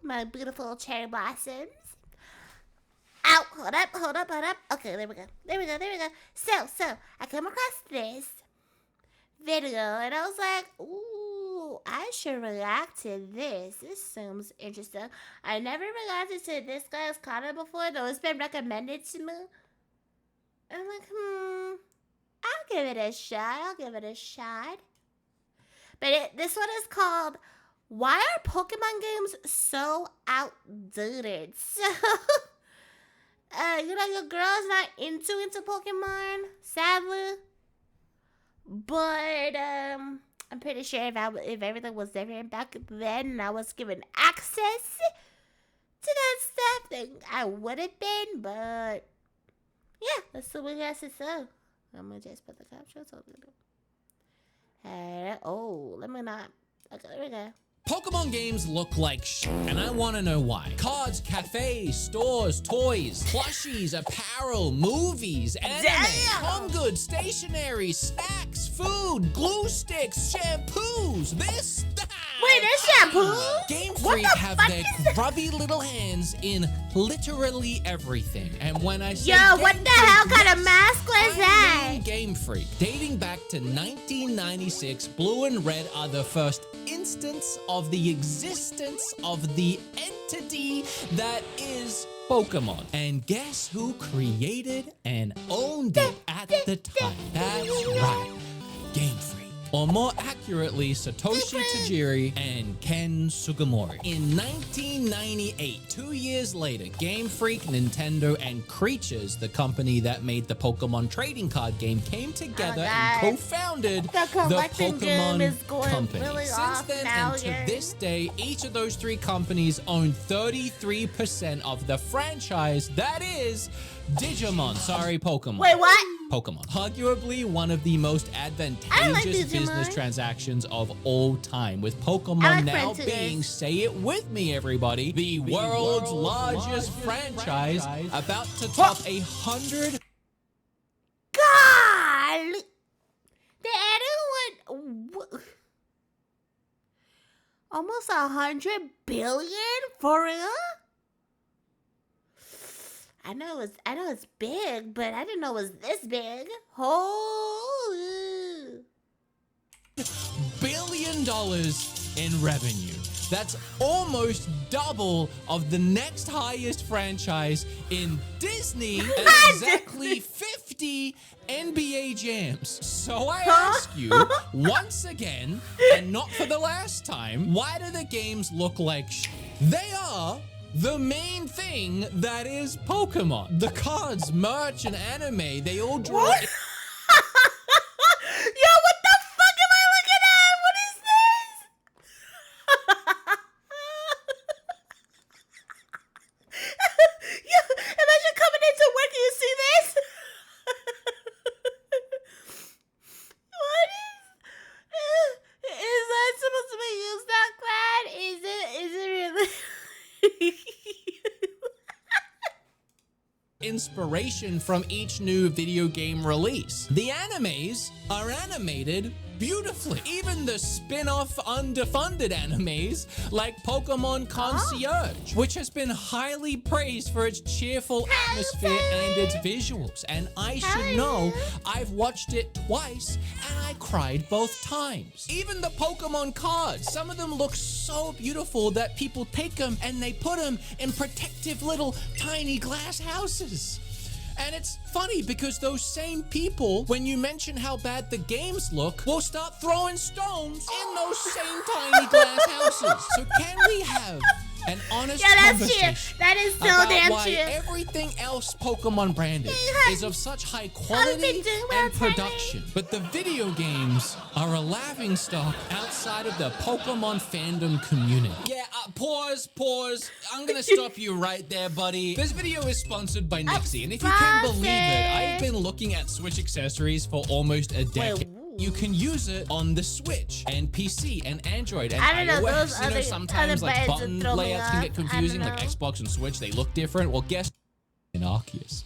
my beautiful cherry blossoms. Ow, hold up. Okay, there we go. So, I come across this video, and I was like, ooh, I should react to this. This seems interesting. I never reacted to this guy's content before, though it's been recommended to me. I'm like, I'll give it a shot. But this one is called, Why Are Pokemon Games So Outdated? So, your girl's not into Pokemon, sadly. But, I'm pretty sure if everything was different back then and I was given access to that stuff, then I would have been, but yeah, let's see what he has to say. I'm gonna just put the captions over there. Let me not. Okay, there we go. Pokemon games look like and I want to know why. Cards, cafes, stores, toys, plushies, apparel, movies, anime, home goods, stationery, snacks, food, glue sticks, shampoos, this, that. Wait, there's shampoo? Game Freak have their grubby little hands in literally everything. And when I say what the hell kind of mask was that? Game Freak. Dating back to 1996, Blue and Red are the first instance of the existence of the entity that is Pokemon. And guess who created and owned it at the time? That's right, Game Freak. Or more accurately, Satoshi Tajiri and Ken Sugimori. In 1998, 2 years later, Game Freak, Nintendo, and Creatures, the company that made the Pokemon trading card game, came together and co-founded the Pokemon Company. Really Since then and to this day, each of those three companies own 33% of the franchise that is Digimon. Sorry, Pokemon. Wait, what? Pokemon. Arguably one of the most advantageous business transactions of all time, with Pokemon now being, say it with me everybody, the world's largest franchise, about to top 100. God! The anyone almost 100 billion for real? I know it's big, but I didn't know it was this big. Holy $1 billion in revenue. That's almost double of the next highest franchise in Disney and exactly 50 NBA jams. So I ask you, once again, and not for the last time, why do the games look like They are the main thing that is Pokemon. The cards, merch, and anime, they all draw... What? Yo, what the fuck am I looking at? What is this? Yo, imagine coming into work and you see this. What is that supposed to be used that bad? Is it really? Inspiration from each new video game release. The animes are animated beautifully. Even the spin-off underfunded animes like Pokemon Concierge, which has been highly praised for its cheerful atmosphere and its visuals. And I should know, I've watched it twice and I cried both times. Even the Pokemon cards, some of them look so beautiful that people take them and they put them in protective little tiny glass houses. And it's funny because those same people, when you mention how bad the games look, will start throwing stones in those same tiny glass houses. So can we have an honest conversation that is so about damn why true. Everything else Pokemon branded is of such high quality and production, but the video games are a laughingstock outside of the Pokemon fandom community. Yeah, pause. I'm gonna stop you right there, buddy. This video is sponsored by Nixie, and if you can believe it, I've been looking at Switch accessories for almost a decade. You can use it on the Switch and PC and Android and iOS. Sometimes like button layouts can get confusing, like Xbox and Switch, they look different. Well, guess Arceus.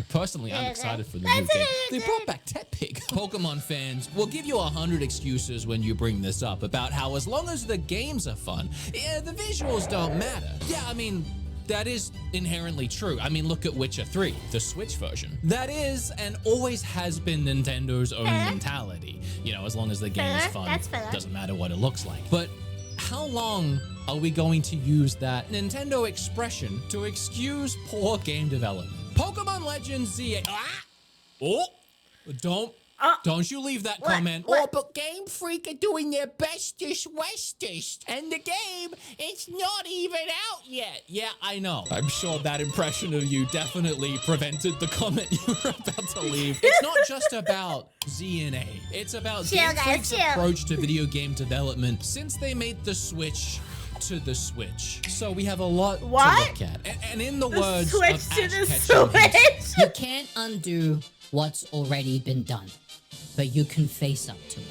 Personally, I'm Yeah, excited for the that's new game. it, They good. brought back Tepig. Pokemon fans will give you 100 excuses when you bring this up about how as long as the games are fun, yeah, the visuals don't matter. Yeah, I mean, that is inherently true. I mean, look at Witcher 3, the Switch version. That is and always has been Nintendo's own Fair. mentality. You know, as long as the game is Fair, fun, that's fair. doesn't matter what it looks like. But how long are we going to use that Nintendo expression to excuse poor game development? Pokemon Legends Z. Oh, don't you leave that comment. What? Oh, but Game Freak are doing their bestest westest, and the game, it's not even out yet. Yeah, I know. I'm sure that impression of you definitely prevented the comment you were about to leave. It's not just about Z and A. It's about Chill, Game guys, Freak's chill. approach to video game development since they made the Switch to the Switch. So we have a lot What? to look at. And in the words Switch of to the Ash Ketchum himself, Switch. You can't undo what's already been done, but you can face up to it.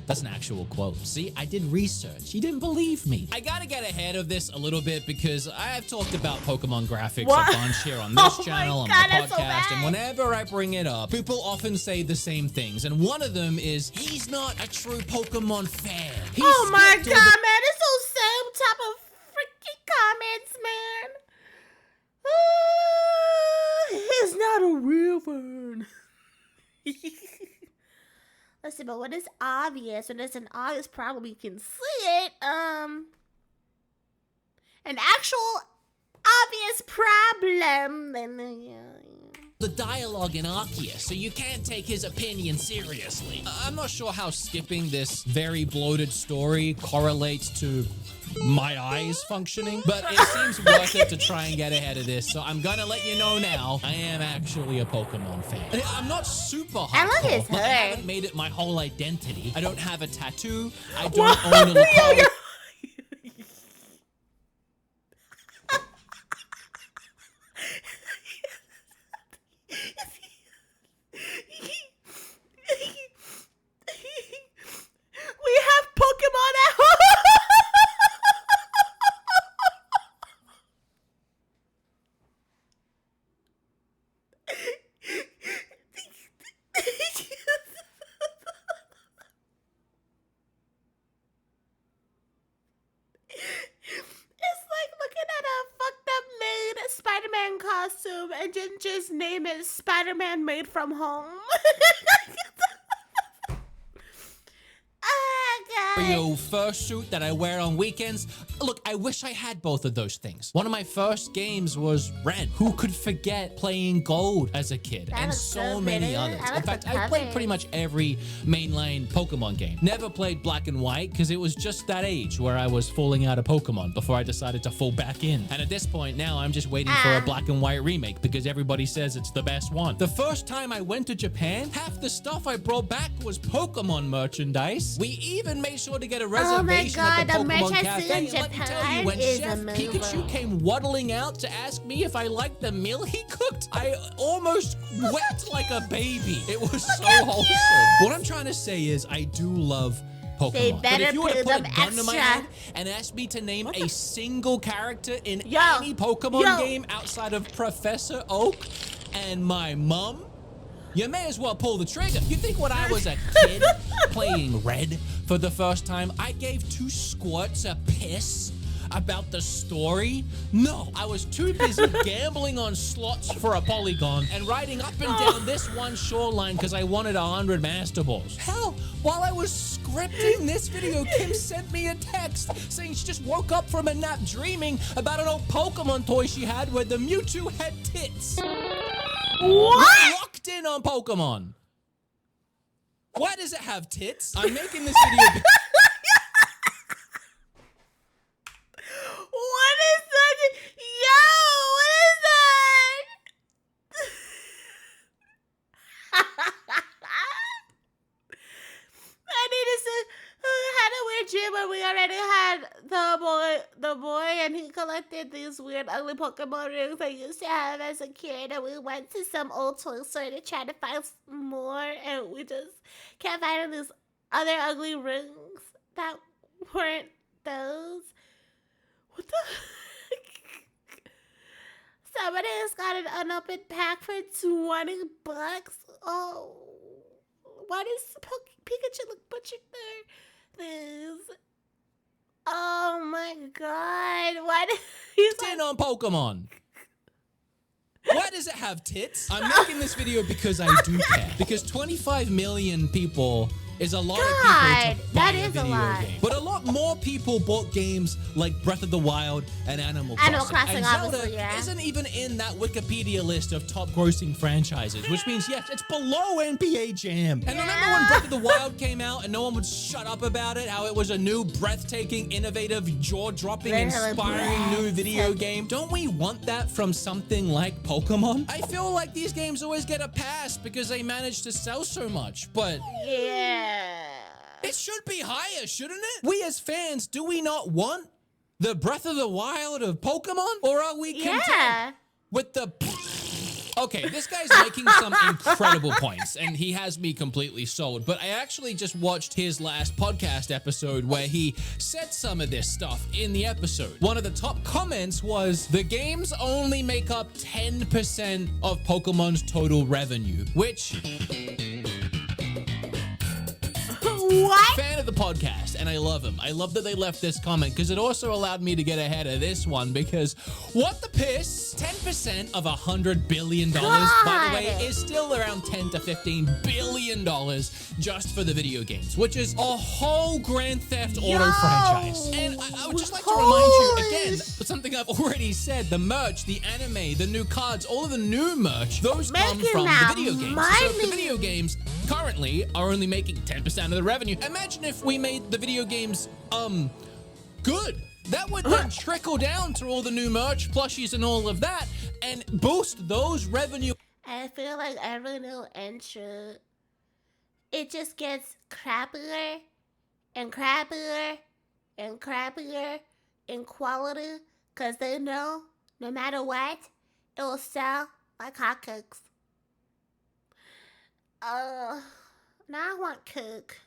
that's an actual quote. See, I did research. You didn't believe me. I gotta get ahead of this a little bit because I've talked about Pokemon graphics What? a bunch here on this Oh channel, my on God, my that's so podcast, and bad. whenever I bring it up, people often say the same things. And one of them is, he's not a true Pokemon fan. He Oh my skipped god, all man, the- it's those same type of freaking comments, man. He's not a real fan. Listen, but when it's obvious, when there's an obvious problem, you can see it. An actual obvious problem, then the dialogue in Arceus, so you can't take his opinion seriously. I'm not sure how skipping this very bloated story correlates to my eyes functioning, but it seems worth it to try and get ahead of this, so I'm gonna let you know now, I am actually a Pokemon fan. I'm not super hardcore, I love his but I hair. haven't made it my whole identity. I don't have a tattoo, I don't own a lapel. We have Pokemon at home. It's like looking at a fucked up made Spider-Man costume and then just name it Spider-Man Made from Home. Oh, God. Mario fursuit that I wear on weekends. Look, I wish I had both of those things. One of my first games was Red. Who could forget playing Gold as a kid? That And looks so so many pretty. others. I In like fact, the I played covers. pretty much every mainline Pokemon game. Never played Black and White because it was just that age where I was falling out of Pokemon before I decided to fall back in. And at this point now, I'm just waiting for a Black and White remake because everybody says it's the best one. The first time I went to Japan, half the stuff I brought back was Pokemon merchandise. We even made sure to get a reservation at the God, the Pokemon merch I see Cafe. in And let me tell Japan you, when is Chef amazing. Pikachu came waddling out to ask me if I liked the meal he cooked, I almost wept like a baby. It was so wholesome. What I'm trying to say is I do love Pokemon. They But better if you were to put put a them gun to my extra. head and ask me to name a single character in Yo, any Pokemon yo. game outside of Professor Oak and my mom, you may as well pull the trigger. You think when I was a kid playing Red for the first time, I gave 2 squirts a piss about the story? No, I was too busy gambling on slots for a Polygon and riding up and down this one shoreline because I wanted 100 Master Balls. Hell, while I was scripting this video, Kim sent me a text saying she just woke up from a nap dreaming about an old Pokemon toy she had where the Mewtwo had tits. What? Locked in on Pokemon. Why does it have tits? I'm making this video because What is that? Yo, what is that? I need to say, had a weird dream where we already had the boy, and he collected these weird, ugly Pokemon rings I used to have as a kid, and we went to some old toy store to try to find more, and we just kept finding these other ugly rings that weren't those. What the heck? So Somebody has got an unopened pack for $20. Oh, why does Pikachu look butchered there? This. Oh my God! Why did he's In on Pokemon. Why does it have tits? I'm making this video because I do care. Because 25 million people is a lot of people to buy that a is a video lot. game. But a lot more people bought games like Breath of the Wild and Animal Crossing. Animal Crossing, and Zelda obviously, yeah. isn't even in that Wikipedia list of top grossing franchises, which means, yes, it's below NBA Jam. And remember when Breath of the Wild came out and no one would shut up about it, how it was a new, breathtaking, innovative, jaw-dropping, inspiring new video game? Don't we want that from something like Pokemon? I feel like these games always get a pass because they manage to sell so much, but Yeah. it should be higher, shouldn't it? We as fans, do we not want the Breath of the Wild of Pokemon? Or are we content with the... Okay, this guy's making some incredible points, and he has me completely sold. But I actually just watched his last podcast episode where he said some of this stuff in the episode. One of the top comments was, the games only make up 10% of Pokemon's total revenue, which... What? Fan of the podcast, and I love him. I love that they left this comment because it also allowed me to get ahead of this one because what the piss? 10% of $100 billion, by the way, is still around $10 to $15 billion just for the video games, which is a whole Grand Theft Auto franchise. And I would just like to remind you again, something I've already said, the merch, the anime, the new cards, all of the new merch, those come from the video games. So if the video games currently are only making 10% of the revenue, imagine if we made the video games, good. That would then trickle down to all the new merch, plushies, and all of that, and boost those revenue. I feel like every new intro, it just gets crappier and crappier and crappier in quality, because they know no matter what, it will sell like hotcakes. Now I want cook.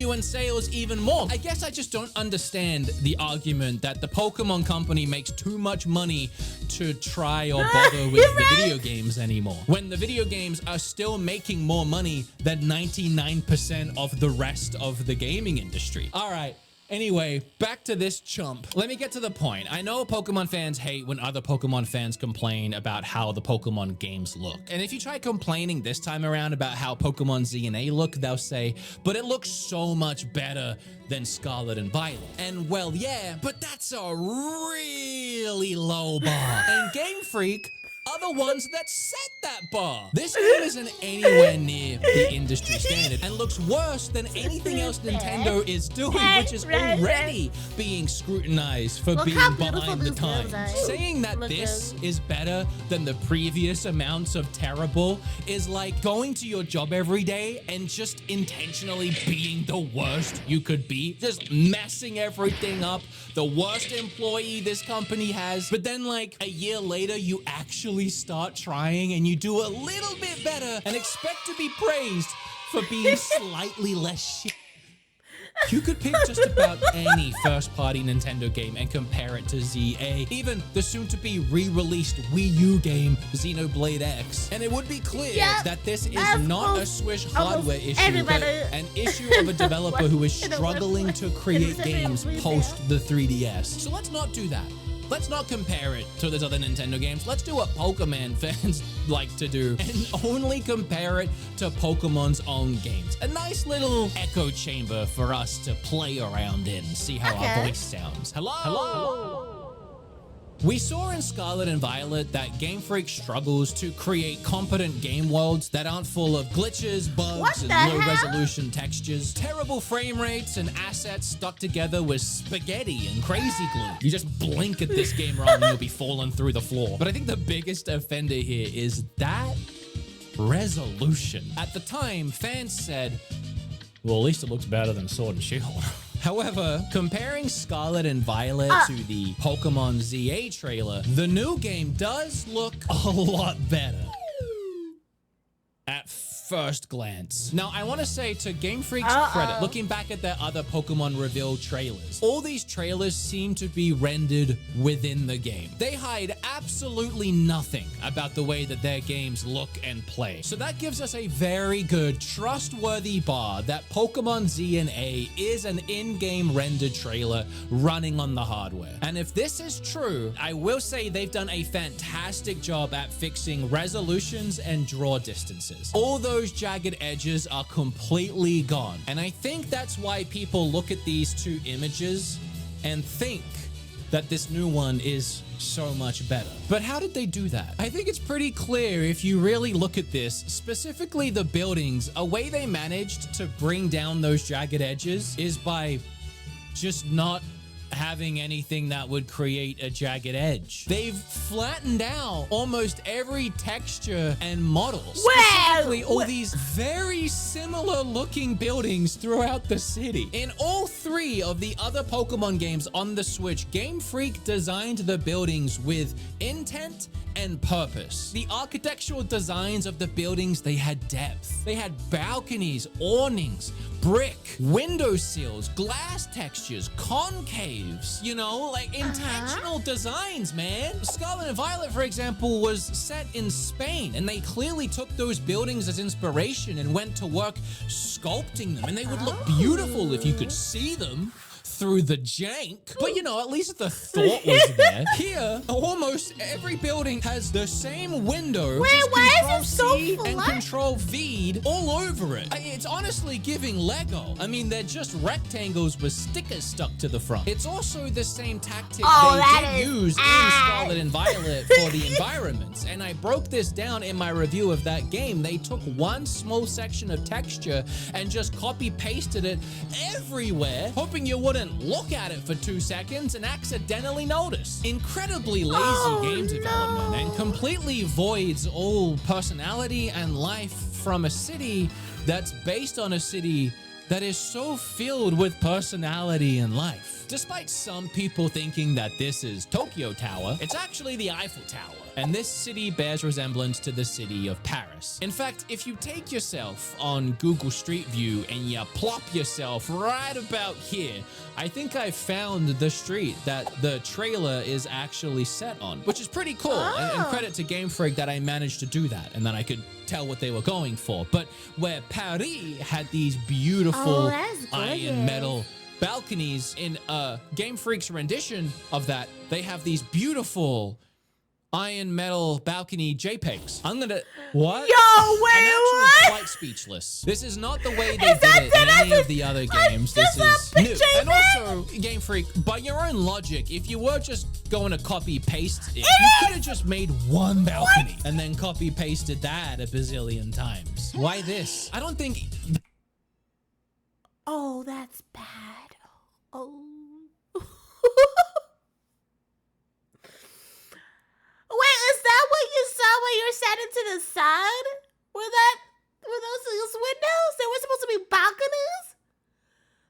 And sales even more. I guess I just don't understand the argument that the Pokemon company makes too much money to try or bother with the video games anymore, when the video games are still making more money than 99% of the rest of the gaming industry. All right. Anyway, back to this chump. Let me get to the point. I know Pokemon fans hate when other Pokemon fans complain about how the Pokemon games look. And if you try complaining this time around about how Pokemon Z and A look, they'll say, but it looks so much better than Scarlet and Violet. And well, yeah, but that's a really low bar. And Game Freak are the ones that set that bar. This game isn't anywhere near the industry standard and looks worse than anything else Nintendo is doing, which is already being scrutinized for being behind the times. Saying that this is better than the previous amounts of terrible is like going to your job every day and just intentionally being the worst you could be, just messing everything up, the worst employee this company has, but then like a year later you actually start trying and you do a little bit better and expect to be praised for being slightly less shit. You could pick just about any first-party Nintendo game and compare it to ZA, even the soon-to-be re-released Wii U game, Xenoblade X, and it would be clear that this is not a Swish hardware issue, but an issue of a developer who is struggling to create games post the 3DS. So let's not do that. Let's not compare it to those other Nintendo games. Let's do what Pokemon fans like to do and only compare it to Pokemon's own games. A nice little echo chamber for us to play around in and see how our voice sounds. Hello? Hello? We saw in Scarlet and Violet that Game Freak struggles to create competent game worlds that aren't full of glitches, bugs, and low-resolution textures, terrible frame rates, and assets stuck together with spaghetti and crazy glue. You just blink at this game wrong and you'll be falling through the floor. But I think the biggest offender here is that resolution. At the time, fans said, well, at least it looks better than Sword and Shield. However, comparing Scarlet and Violet to the Pokemon ZA trailer, the new game does look a lot better. At first glance. Now, I want to say to Game Freak's credit, looking back at their other Pokemon reveal trailers, all these trailers seem to be rendered within the game. They hide absolutely nothing about the way that their games look and play. So that gives us a very good, trustworthy bar that Pokemon Z and A is an in-game rendered trailer running on the hardware. And if this is true, I will say they've done a fantastic job at fixing resolutions and draw distances. All those jagged edges are completely gone. And I think that's why people look at these two images and think that this new one is so much better. But how did they do that? I think it's pretty clear if you really look at this, specifically the buildings, a way they managed to bring down those jagged edges is by just not having anything that would create a jagged edge. They've flattened out almost every texture and model. Specifically, all these very similar looking buildings throughout the city. In all three of the other Pokemon games on the Switch, Game Freak designed the buildings with intent and purpose. The architectural designs of the buildings, they had depth. They had balconies, awnings, brick, window sills, glass textures, concaves, you know, like intentional designs, man. Scarlet and Violet, for example, was set in Spain, and they clearly took those buildings as inspiration and went to work sculpting them, and they would look beautiful if you could see them through the jank. But you know, at least the thought was there. Here, almost every building has the same window. Wait, why is it so Control-C and flat? Control-V all over it. It's honestly giving Lego. I mean, they're just rectangles with stickers stuck to the front. It's also the same tactic they did use in Scarlet and Violet for the environments. And I broke this down in my review of that game. They took one small section of texture and just copy-pasted it everywhere, hoping you wouldn't look at it for 2 seconds and accidentally notice. Incredibly lazy game development and completely voids all personality and life from a city that's based on a city that is so filled with personality and life. Despite some people thinking that this is Tokyo Tower, it's actually the Eiffel Tower. And this city bears resemblance to the city of Paris. In fact, if you take yourself on Google Street View and you plop yourself right about here, I think I found the street that the trailer is actually set on, which is pretty cool. And credit to Game Freak that I managed to do that and then I could tell what they were going for. But where Paris had these beautiful iron metal balconies, in Game Freak's rendition of that, they have these beautiful iron metal balcony JPEGs. I'm gonna... What? Yo, I'm wait, actually what? quite speechless. This is not the way they did it in any of the other games. This is new. And also, Game Freak, by your own logic, if you were just going to copy-paste it, you could have just made one balcony and then copy-pasted that a bazillion times. Why this? I don't think... Oh, that's bad. Oh. Wait, is that what you saw when you were standing to the side? Were those windows? There were supposed to be balconies?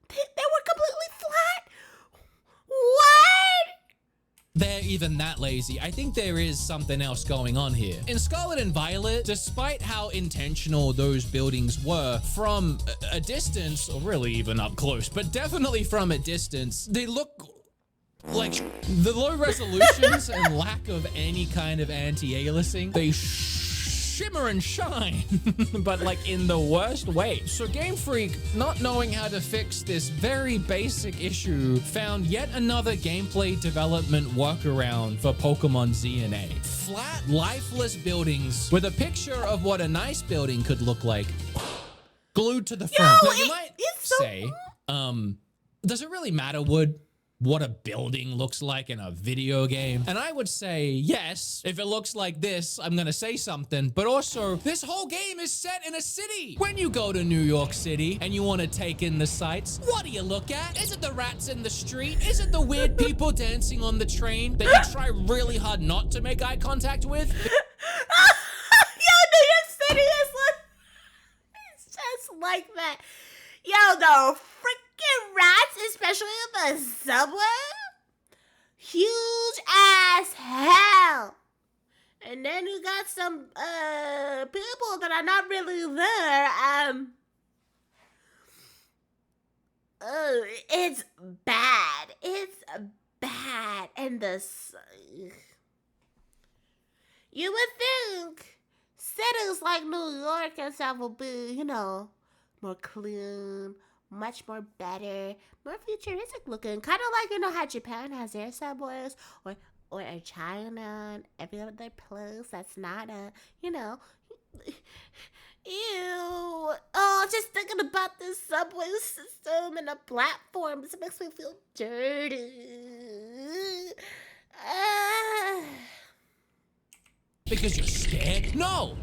They were completely flat? What? They're even that lazy. I think there is something else going on here. In Scarlet and Violet, despite how intentional those buildings were, from a distance, or really even up close, but definitely from a distance, they look like the low resolutions and lack of any kind of anti-aliasing. They shimmer and shine, but like in the worst way. So Game Freak, not knowing how to fix this very basic issue, found yet another gameplay development workaround for Pokemon Z and A. Flat, lifeless buildings with a picture of what a nice building could look like glued to the front. Now you might say, does it really matter, Wood, what a building looks like in a video game? And I would say yes. If it looks like this, I'm gonna say something. But also, this whole game is set in a city. When you go to New York City and you want to take in the sights, what do you look at? Is it the rats in the street? Is it the weird people dancing on the train that you try really hard not to make eye contact with? Yo, New York City is like, it's just like that. Yo, the freaking rats, especially in the subway, huge as hell. And then you got some people that are not really there. It's bad. It's bad. And you would think cities like New York and stuff will be, more clean, much more better, more futuristic looking. Kind of like, how Japan has their subways, or China and every other place that's not ew. Oh, just thinking about this subway system and the platforms, it makes me feel dirty. Because you're scared? No!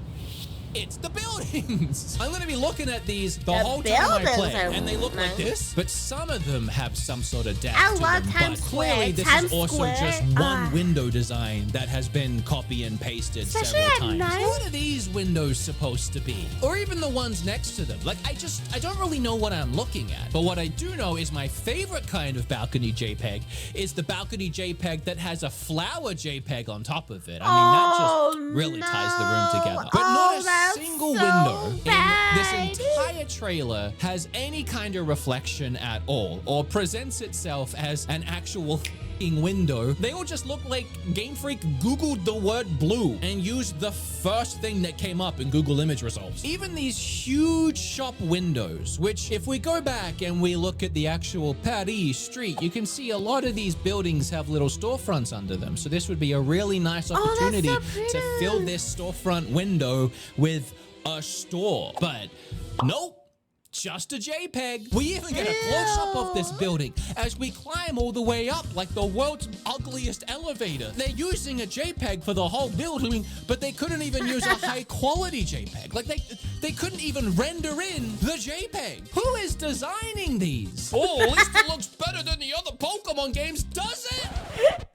It's the buildings! I'm gonna be looking at these the whole time I play, and they look like this, but some of them have some sort of depth to them, but clearly this is also just one window design that has been copy and pasted several times. What are these windows supposed to be? Or even the ones next to them? Like, I don't really know what I'm looking at, but what I do know is my favorite kind of balcony JPEG is the balcony JPEG that has a flower JPEG on top of it. I mean, that just really ties the room together. But not a single window in this entire trailer has any kind of reflection at all, or presents itself as an actual window. They all just look like Game Freak Googled the word blue and used the first thing that came up in Google image results. Even these huge shop windows, which if we go back and we look at the actual Paris street, you can see a lot of these buildings have little storefronts under them. So this would be a really nice opportunity to fill this storefront window with a store. But nope. Just a JPEG. We even get a close-up of this building as we climb all the way up like the world's ugliest elevator. They're using a JPEG for the whole building, but they couldn't even use a high-quality JPEG. Like, they couldn't even render in the JPEG. Who is designing these? Oh, at least it looks better than the other Pokemon games, does it?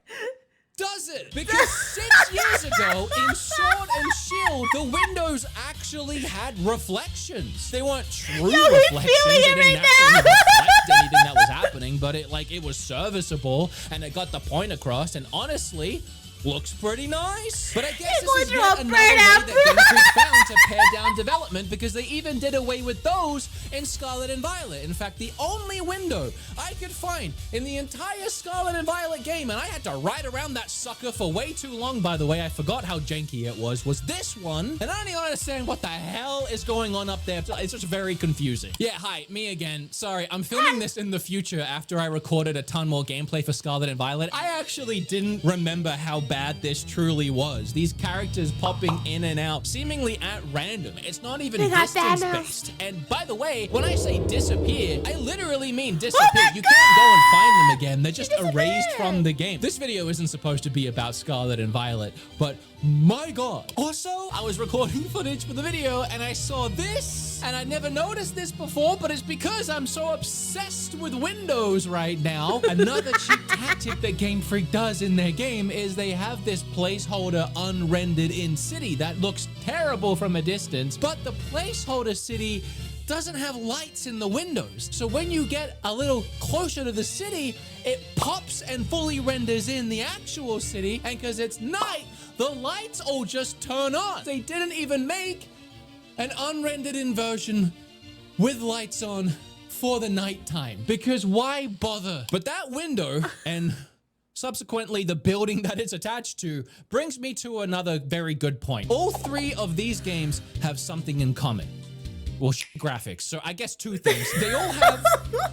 Does it? Because 6 years ago, in Sword and Shield, the windows actually had reflections. They weren't true reflections. They didn't actually reflect anything that was happening, but it was serviceable, and it got the point across, and honestly, looks pretty nice. But I guess this is yet another way that Game Freak found to pare down development, because they even did away with those in Scarlet and Violet. In fact, the only window I could find in the entire Scarlet and Violet game, and I had to ride around that sucker for way too long, by the way, I forgot how janky it was this one. And I don't even understand what the hell is going on up there. It's just very confusing. Yeah, hi, me again. Sorry, I'm filming this in the future after I recorded a ton more gameplay for Scarlet and Violet. I actually didn't remember how bad this truly was. These characters popping in and out seemingly at random. It's not even distance based. And by the way, when I say disappear, I literally mean disappear. You can't go and find them again. They're just erased from the game. This video isn't supposed to be about Scarlet and Violet, but my god. Also, I was recording footage for the video and I saw this, and I never noticed this before, but it's because I'm so obsessed with Windows right now. Another cheap tactic that Game Freak does in their game is they have this placeholder unrendered in city that looks terrible from a distance, but the placeholder city doesn't have lights in the windows. So when you get a little closer to the city, it pops and fully renders in the actual city, and because it's night, the lights all just turn on. They didn't even make an unrendered in version with lights on for the nighttime, because why bother? But that window and subsequently the building that it's attached to brings me to another very good point. All three of these games have something in common. Well, graphics. So I guess two things. They all have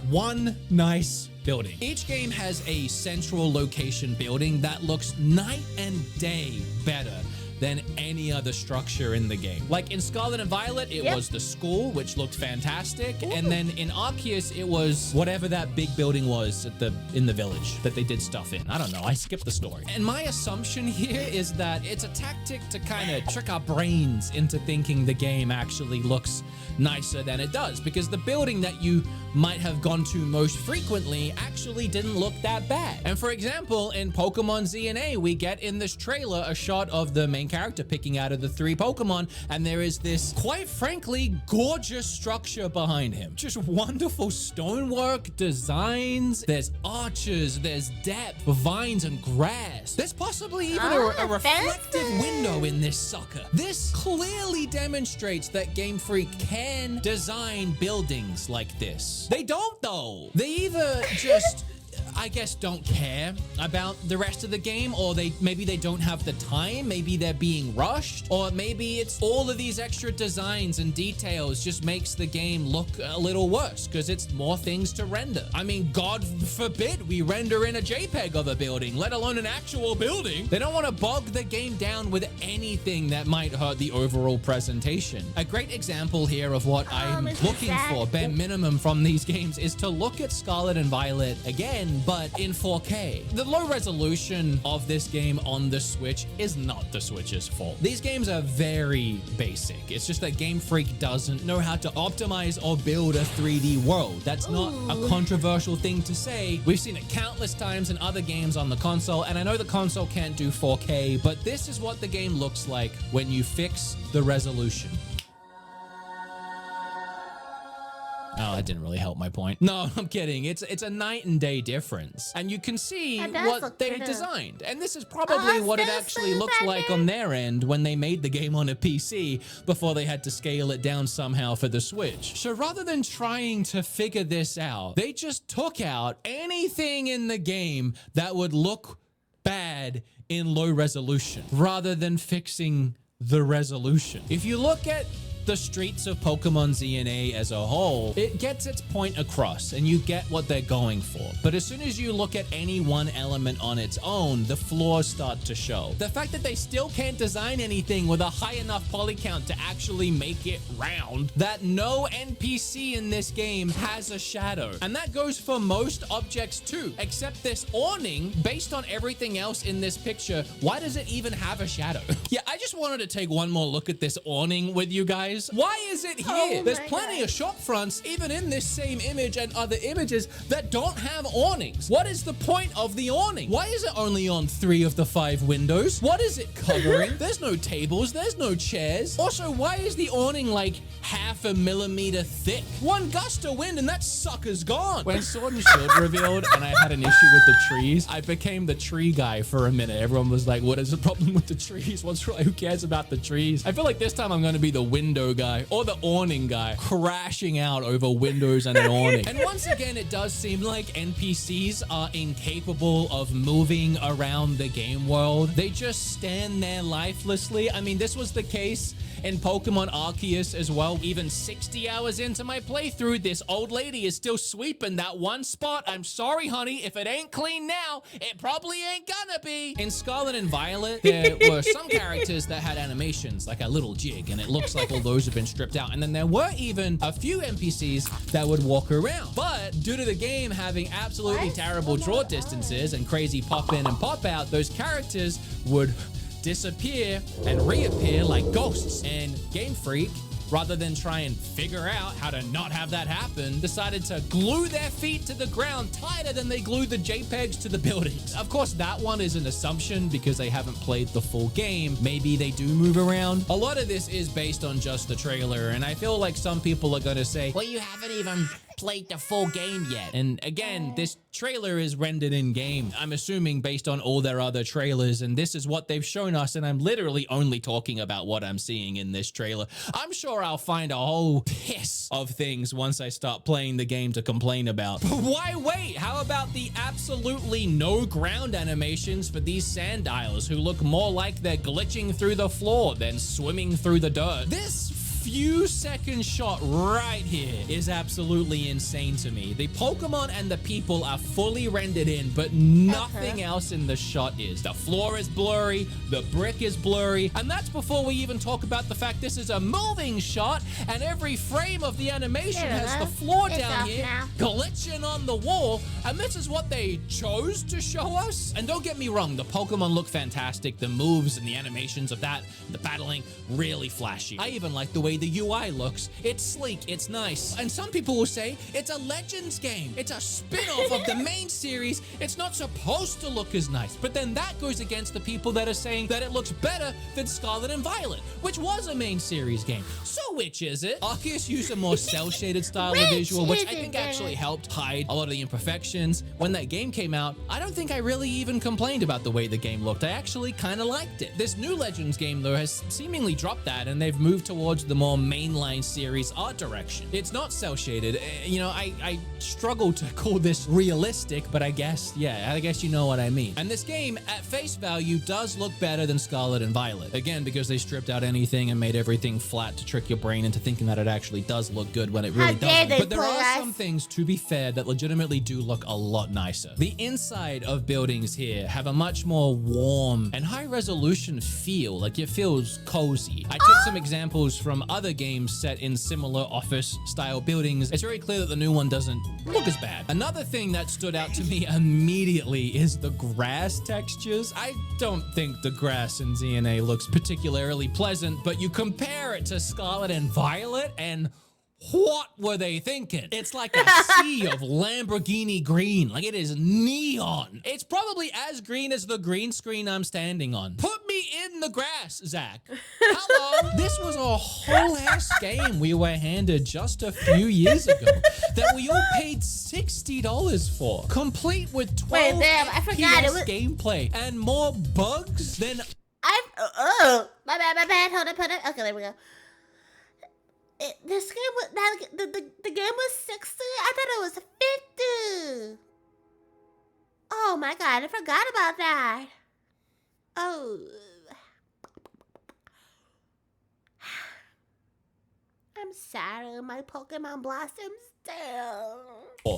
one nice building. Each game has a central location building that looks night and day better than any other structure in the game. Like in Scarlet and Violet, it was the school, which looked fantastic. Ooh. And then in Arceus, it was whatever that big building was in the village that they did stuff in. I don't know, I skipped the story. And my assumption here is that it's a tactic to kind of trick our brains into thinking the game actually looks nicer than it does, because the building that you might have gone to most frequently actually didn't look that bad. And for example, in Pokemon Z and A, we get in this trailer a shot of the main character picking out of the 3 Pokemon, and there is this, quite frankly, gorgeous structure behind him. Just wonderful stonework, designs, there's arches, there's depth, vines and grass. There's possibly even a reflective window in this sucker. This clearly demonstrates that Game Freak can design buildings like this. They don't though. They either just I guess don't care about the rest of the game, or maybe they don't have the time, maybe they're being rushed, or maybe it's all of these extra designs and details just makes the game look a little worse because it's more things to render. I mean, God forbid we render in a JPEG of a building, let alone an actual building. They don't want to bog the game down with anything that might hurt the overall presentation. A great example here of what I'm looking for, bare minimum from these games, is to look at Scarlet and Violet again, but in 4K. The low resolution of this game on the Switch is not the Switch's fault. These games are very basic. It's just that Game Freak doesn't know how to optimize or build a 3D world. That's not a controversial thing to say. We've seen it countless times in other games on the console, and I know the console can't do 4K, but this is what the game looks like when you fix the resolution. Oh, that didn't really help my point. No, I'm kidding. It's a night and day difference. And you can see what they designed. And this is probably what it actually looks like on their end when they made the game on a PC before they had to scale it down somehow for the Switch. So rather than trying to figure this out, they just took out anything in the game that would look bad in low resolution rather than fixing the resolution. If you look at the streets of Pokemon ZNA as a whole, it gets its point across and you get what they're going for. But as soon as you look at any one element on its own, the flaws start to show. The fact that they still can't design anything with a high enough poly count to actually make it round, that no NPC in this game has a shadow. And that goes for most objects too, except this awning. Based on everything else in this picture, why does it even have a shadow? Yeah, I just wanted to take one more look at this awning with you guys. Why is it here? There's plenty of shop fronts, even in this same image and other images, that don't have awnings. What is the point of the awning? Why is it only on 3 of the 5 windows? What is it covering? There's no tables, there's no chairs. Also, why is the awning like 0.5 millimeter thick? One gust of wind and that sucker's gone. When Sword and Shield revealed and I had an issue with the trees, I became the tree guy for a minute. Everyone was like, what is the problem with the trees? Who cares about the trees? I feel like this time I'm going to be the window guy or the awning guy, crashing out over windows and an awning. And once again, it does seem like NPCs are incapable of moving around the game world. They just stand there lifelessly. I mean, this was the case in Pokemon Arceus as well. Even 60 hours into my playthrough, this old lady is still sweeping that one spot. I'm sorry, honey. If it ain't clean now, it probably ain't gonna be. In Scarlet and Violet, there were some characters that had animations, like a little jig, and it looks like all those have been stripped out. And then there were even a few NPCs that would walk around. But due to the game having absolutely terrible draw distances and crazy pop in and pop out, those characters would disappear and reappear like ghosts. And Game Freak, rather than try and figure out how to not have that happen, decided to glue their feet to the ground tighter than they glued the JPEGs to the buildings. Of course, that one is an assumption because they haven't played the full game. Maybe they do move around. A lot of this is based on just the trailer, and I feel like some people are gonna say, well, you haven't even played the full game yet. And again, this trailer is rendered in game, I'm assuming based on all their other trailers, and this is what they've shown us, and I'm literally only talking about what I'm seeing in this trailer. I'm sure I'll find a whole piss of things once I start playing the game to complain about. But why wait? How about the absolutely no ground animations for these Sandiles who look more like they're glitching through the floor than swimming through the dirt? This few second shot right here is absolutely insane to me. The Pokemon and the people are fully rendered in, but nothing else in the shot is. The floor is blurry, the brick is blurry, and that's before we even talk about the fact this is a moving shot and every frame of the animation has the floor down here glitching on the wall, and this is what they chose to show us. And don't get me wrong, the Pokemon look fantastic. The moves and the animations of that, the battling, really flashy. I even like the way way the UI looks. It's sleek, it's nice. And some people will say it's a Legends game. It's a spin-off of the main series. It's not supposed to look as nice. But then that goes against the people that are saying that it looks better than Scarlet and Violet, which was a main series game. So which is it? Arceus used a more cel-shaded style of visual, which I think actually helped hide a lot of the imperfections. When that game came out, I don't think I really even complained about the way the game looked. I actually kind of liked it. This new Legends game, though, has seemingly dropped that, and they've moved towards the more mainline series art direction. It's not cel-shaded. You know, I struggle to call this realistic, but I guess you know what I mean. And this game, at face value, does look better than Scarlet and Violet. Again, because they stripped out anything and made everything flat to trick your brain into thinking that it actually does look good when it really doesn't. But there are some things, to be fair, that legitimately do look a lot nicer. The inside of buildings here have a much more warm and high-resolution feel. Like, it feels cozy. I took some examples from other games set in similar office-style buildings. It's very clear that the new one doesn't look as bad. Another thing that stood out to me immediately is the grass textures. I don't think the grass in ZNA looks particularly pleasant, but you compare it to Scarlet and Violet, and what were they thinking? It's like a sea of Lamborghini green. Like, it is neon. It's probably as green as the green screen I'm standing on. Put me in the grass, Zach. Hello. This was a whole ass game we were handed just a few years ago that we all paid $60 for, complete with 12 FPS gameplay and more bugs than my bad. Hold up. Okay, there we go. This game was the game was 60. I thought it was 50. Oh my god, I forgot about that. Oh. I'm sorry, my Pokemon blossoms down.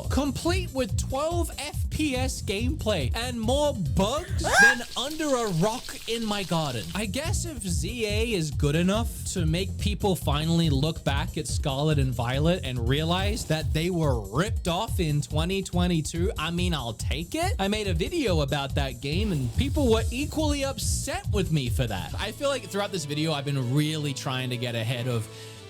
Complete with 12 FPS gameplay and more bugs than under a rock in my garden. I guess if ZA is good enough to make people finally look back at Scarlet and Violet and realize that they were ripped off in 2022, I mean, I'll take it. I made a video about that game and people were equally upset with me for that. I feel like throughout this video, I've been really trying to get ahead of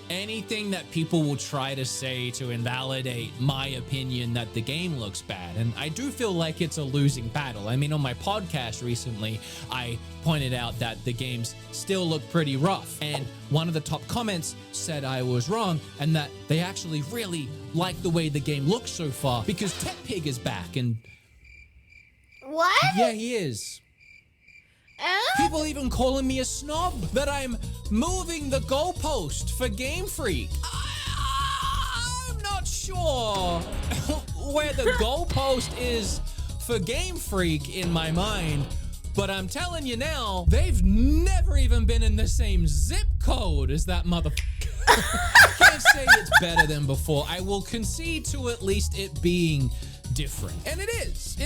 anything that people will try to say to invalidate my opinion that the game looks bad. And I do feel like it's a losing battle. I mean, on my podcast recently, I pointed out that the games still look pretty rough. And one of the top comments said I was wrong and that they actually really like the way the game looks so far because Tech Pig is back. And what? Yeah, he is. People even calling me a snob, that I'm moving the goalpost for Game Freak. I'm not sure where the goalpost is for Game Freak in my mind, but I'm telling you now, they've never even been in the same zip code as that motherfucker. I can't say it's better than before. I will concede to at least it being different. And it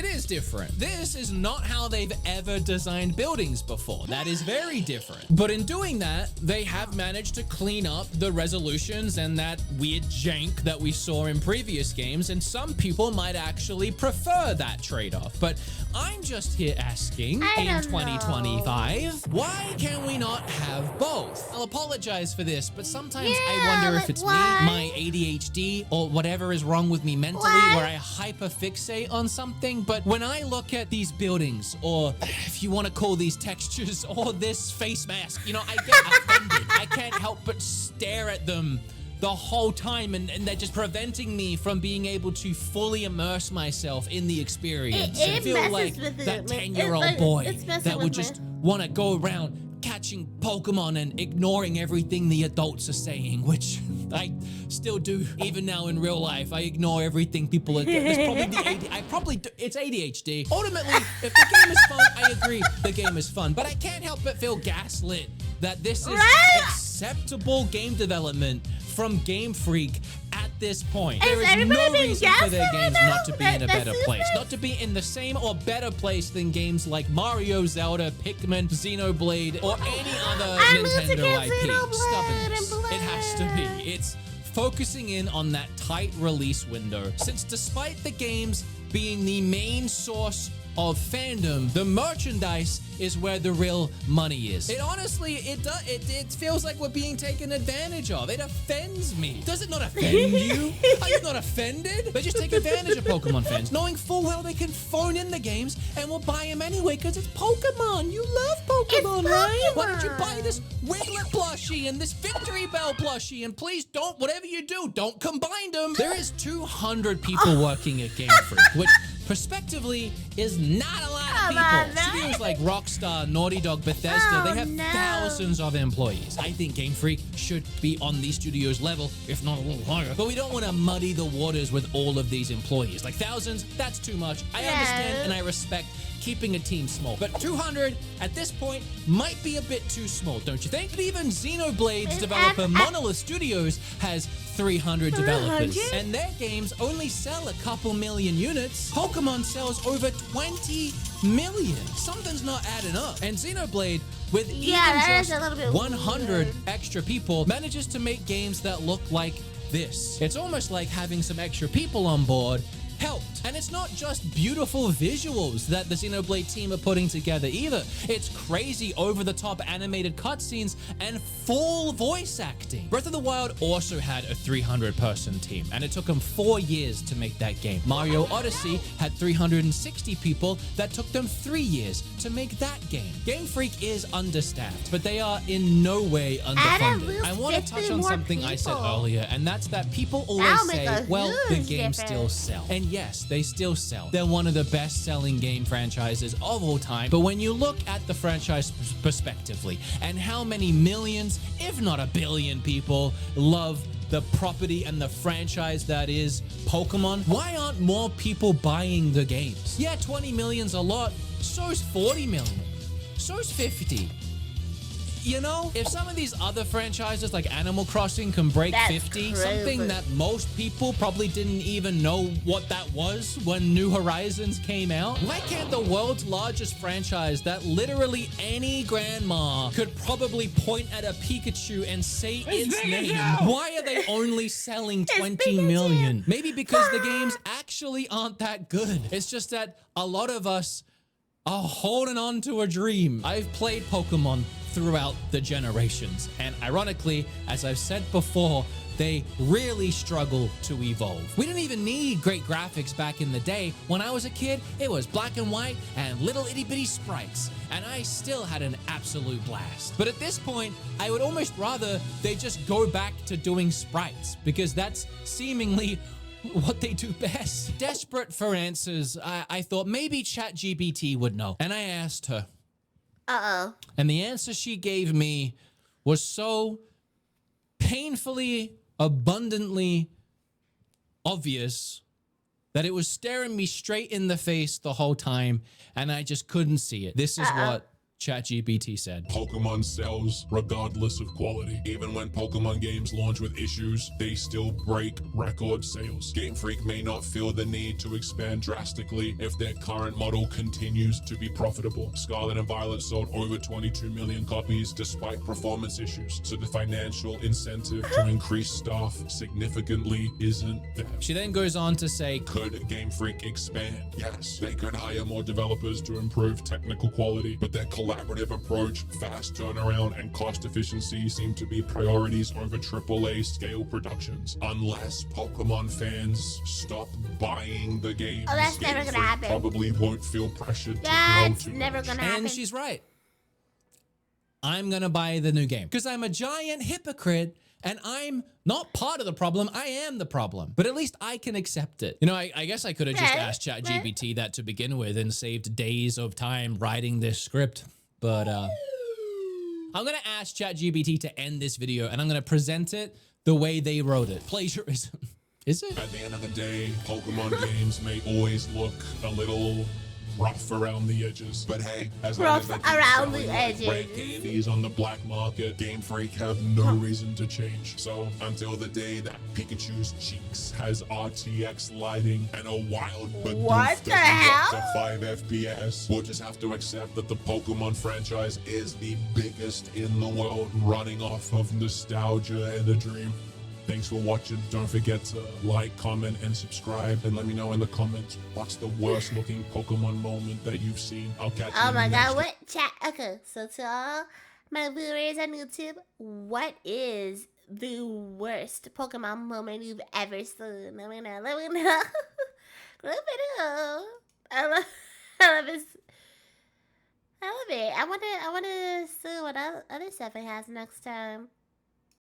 is different. This is not how they've ever designed buildings before. That is very different. But in doing that, they have managed to clean up the resolutions and that weird jank that we saw in previous games, and some people might actually prefer that trade-off. But I'm just here asking, in 2025, why can we not have both? I'll apologize for this, but sometimes I wonder if it's me, my ADHD, or whatever is wrong with me mentally, where I hyperfixate on something. But when I look at these buildings, or if you want to call these textures, or this face mask, you know, I get offended. I can't help but stare at them the whole time, and they're just preventing me from being able to fully immerse myself in the experience. I feel like that 10-year-old boy that would just want to go around catching Pokemon and ignoring everything the adults are saying, which I still do even now in real life. I ignore everything people are doing. It's ADHD. Ultimately, if the game is fun, I agree the game is fun, but I can't help but feel gaslit that this is acceptable game development from Game Freak at this point. There is no reason for their games not to be in a better place. Not to be in the same or better place than games like Mario, Zelda, Pikmin, Xenoblade, or any other Nintendo IP. Stubbornness. It has to be. It's focusing in on that tight release window. Since despite the games being the main source of fandom, the merchandise is where the real money is. It honestly, it feels like we're being taken advantage of. It offends me. Does it not offend you? Are you not offended? They just take advantage of Pokemon fans, knowing full well they can phone in the games and we'll buy them anyway because it's Pokemon. You love Pokemon, right? Why don't you buy this Wiglet plushie and this Victory Bell plushie? And please don't, whatever you do, don't combine them. There is 200 people working at Game Freak, which prospectively is not a lot of people. Studios like Rockstar, Naughty Dog, Bethesda, they have thousands of employees. I think Game Freak should be on these studios' level, if not a little higher. But we don't want to muddy the waters with all of these employees. Like thousands, that's too much. I understand and I respect keeping a team small. But 200 at this point might be a bit too small, don't you think? But even Xenoblade's developer Monolith Studios has 300 developers. And their games only sell a couple million units. Pokemon sells over 20 million. Something's not adding up. And Xenoblade, with even just 100 extra people, manages to make games that look like this. It's almost like having some extra people on board helped. And it's not just beautiful visuals that the Xenoblade team are putting together either. It's crazy over-the-top animated cutscenes and full voice acting. Breath of the Wild also had a 300-person team, and it took them 4 years to make that game. Mario Odyssey had 360 people that took them 3 years to make that game. Game Freak is understaffed, but they are in no way underfunded. I want to touch on something I said earlier, and that's that people always say, well, the games still sell. And yes, they still sell. They're one of the best-selling game franchises of all time. But when you look at the franchise prospectively and how many millions, if not a billion people love the property and the franchise that is Pokemon, why aren't more people buying the games? Yeah, 20 million's a lot. So's 40 million. So's 50. You know, if some of these other franchises like Animal Crossing can break 50, something that most people probably didn't even know what that was when New Horizons came out, why can't the world's largest franchise that literally any grandma could probably point at a Pikachu and say its name, why are they only selling 20 million? Maybe because the games actually aren't that good. It's just that a lot of us are holding on to a dream. I've played Pokemon throughout the generations, and ironically, as I've said before, they really struggle to evolve. We didn't even need great graphics back in the day. When I was a kid, it was black and white and little itty bitty sprites, and I still had an absolute blast. But at this point, I would almost rather they just go back to doing sprites, because that's seemingly what they do best. Desperate for answers, I thought maybe ChatGPT would know. And I asked her. And the answer she gave me was so painfully, abundantly obvious that it was staring me straight in the face the whole time, and I just couldn't see it. This is what ChatGPT said. Pokemon sells regardless of quality. Even when Pokemon games launch with issues, they still break record sales. Game Freak may not feel the need to expand drastically if their current model continues to be profitable. Scarlet and Violet sold over 22 million copies despite performance issues, so the financial incentive to increase staff significantly isn't there. She then goes on to say, could Game Freak expand? Yes, they could hire more developers to improve technical quality, but their collaborative approach, fast turnaround, and cost efficiency seem to be priorities over AAA scale productions. Unless Pokemon fans stop buying the game, that's never gonna happen. Probably won't feel pressured That's to grow too never much. gonna happen. and she's right. I'm gonna buy the new game because I'm a giant hypocrite. And I'm not part of the problem. I am the problem. But at least I can accept it. You know, I guess I could have just asked ChatGPT that to begin with and saved days of time writing this script. But I'm going to ask ChatGPT to end this video, and I'm going to present it the way they wrote it. Plagiarism. Is it? At the end of the day, Pokemon games may always look a little rough around the edges, but hey, as long as they keep selling like red candies on the black market, Game Freak have no reason to change. So until the day that Pikachu's cheeks has RTX lighting and a wild but What the doesn't hell? get to 5 FPS, we'll just have to accept that the Pokemon franchise is the biggest in the world, running off of nostalgia and a dream. Thanks for watching. Don't forget to like, comment, and subscribe. And let me know in the comments what's the worst looking Pokemon moment that you've seen. I'll catch you Oh in my the next god, what chat? Okay, so to all my viewers on YouTube, what is the worst Pokemon moment you've ever seen? Let me know. Let me know. Let me know. I love, I love this. I love it. I wanna see what other stuff it has next time.